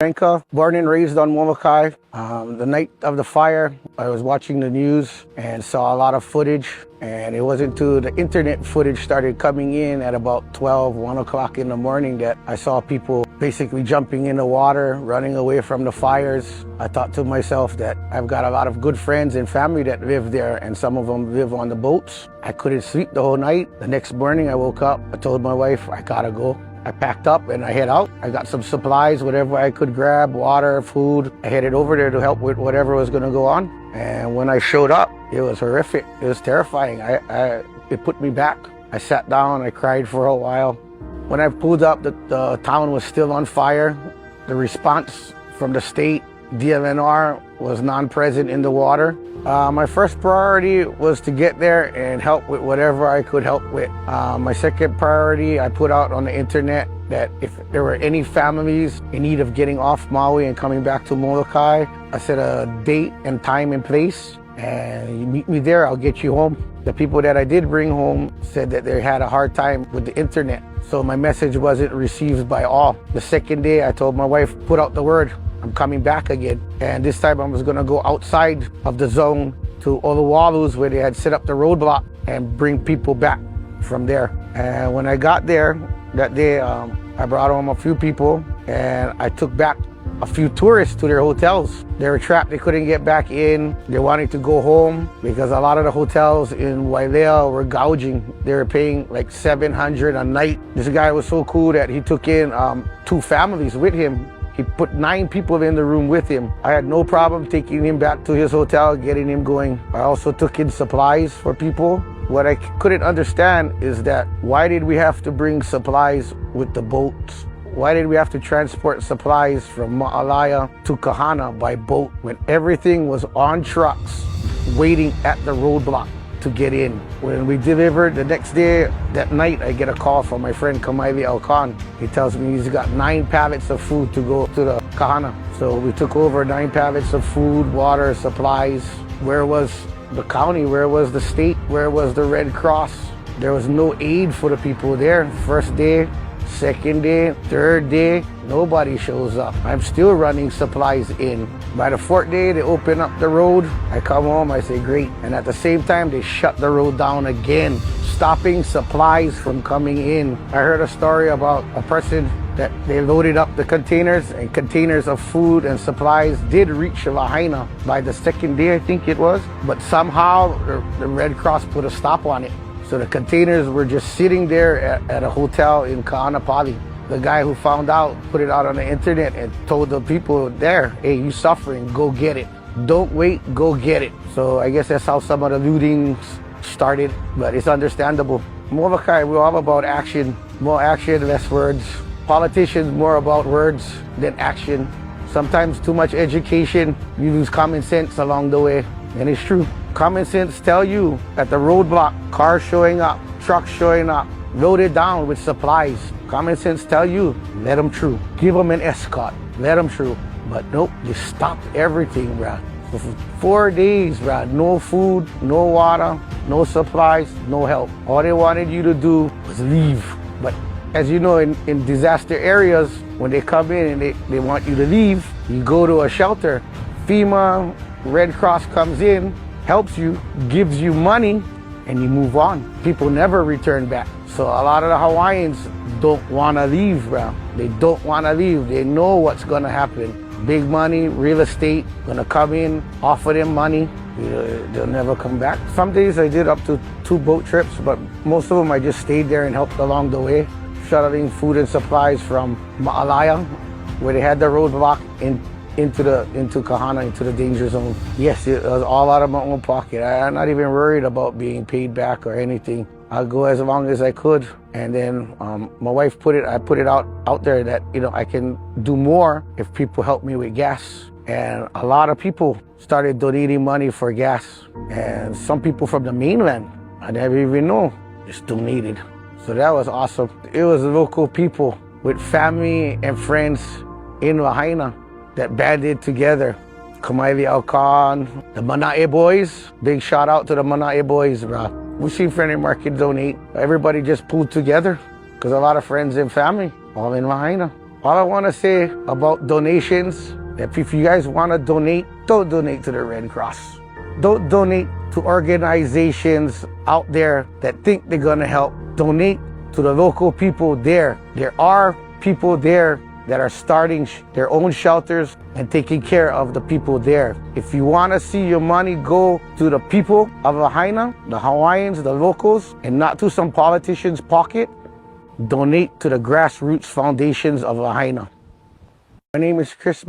Mangca, born and raised on Molokai. The night of the fire, I was watching the news and saw a lot of footage. And it wasn't until the internet footage started coming in at about 1 o'clock in the morning that I saw people basically jumping in the water, running away from the fires. I thought to myself that I've got a lot of good friends and family that live there, and some of them live on the boats. I couldn't sleep the whole night. The next morning I woke up, I told my wife, I gotta go. I packed up and I head out. I got some supplies, whatever I could grab, water, food. I headed over there to help with whatever was gonna go on. And when I showed up, it was horrific. It was terrifying. It put me back. I sat down, I cried for a while. When I pulled up, the town was still on fire. The response from the state, DLNR, was non-present in the water. My first priority was to get there and help with whatever I could help with. My second priority, I put out on the internet that if there were any families in need of getting off Maui and coming back to Molokai, I set a date and time and place, and you meet me there, I'll get you home. The people that I did bring home said that they had a hard time with the internet, so my message wasn't received by all. The second day, I told my wife, put out the word, I'm coming back again. And this time I was gonna go outside of the zone to Oluwalu's where they had set up the roadblock and bring people back from there. And when I got there that day, I brought home a few people and I took back a few tourists to their hotels. They were trapped, they couldn't get back in. They wanted to go home because a lot of the hotels in Wailea were gouging. They were paying like $700 a night. This guy was so cool that he took in 2 families with him. He put 9 people in the room with him. I had no problem taking him back to his hotel, getting him going. I also took in supplies for people. What I couldn't understand is that why did we have to bring supplies with the boats? Why did we have to transport supplies from Ma'alaya to Kahana by boat when everything was on trucks waiting at the roadblock to get in? When we delivered the next day, that night, I get a call from my friend Kamaili Alkan. He tells me he's got 9 pallets of food to go to the Kahana. So we took over 9 pallets of food, water, supplies. Where was the county? Where was the state? Where was the Red Cross? There was no aid for the people there. First day, second day, third day, nobody shows up. I'm still running supplies in. By the 4th day, they open up the road. I come home, I say, great. And at the same time, they shut the road down again, stopping supplies from coming in. I heard a story about a person that they loaded up the containers, and containers of food and supplies did reach Lahaina by the 2nd day, I think it was. But somehow, the Red Cross put a stop on it. So the containers were just sitting there at a hotel in Ka'anapali. The guy who found out put it out on the internet and told the people there, hey, you suffering, go get it. Don't wait, go get it. So I guess that's how some of the looting started, but it's understandable. Molokai, we're all about action. More action, less words. Politicians, more about words than action. Sometimes too much education, you lose common sense along the way, and it's true. Common sense tell you at the roadblock, cars showing up, trucks showing up, loaded down with supplies. Common sense tell you, let them through. Give them an escort, let them through. But nope, they stopped everything, bruh. So for 4 days, bruh, no food, no water, no supplies, no help. All they wanted you to do was leave. But as you know, in disaster areas, when they come in and they want you to leave, you go to a shelter. FEMA, Red Cross comes in, helps you, gives you money, and you move on. People never return back. So a lot of the Hawaiians don't want to leave, bro. They don't want to leave. They know what's going to happen. Big money, real estate, going to come in, offer them money. They'll never come back. Some days I did up to 2 boat trips, but most of them I just stayed there and helped along the way, shuttling food and supplies from Ma'alaya, where they had the roadblock into Kahana, into the danger zone. Yes, it was all out of my own pocket. I'm not even worried about being paid back or anything. I'll go as long as I could. And then my wife I put it out there that, you know, I can do more if people help me with gas. And a lot of people started donating money for gas. And some people from the mainland, I never even know, just donated. So that was awesome. It was local people with family and friends in Lahaina that banded together. Kamaili Alkan, the Mana'e boys. Big shout out to the Mana'e boys, bro. We seen Friendly Market donate. Everybody just pulled together because a lot of friends and family all in Lahaina. All I want to say about donations, if you guys want to donate, don't donate to the Red Cross. Don't donate to organizations out there that think they're going to help. Donate to the local people there. There are people there that are starting their own shelters and taking care of the people there. If you want to see your money go to the people of Lahaina, the Hawaiians, the locals, and not to some politician's pocket, donate to the grassroots foundations of Lahaina. My name is Chris.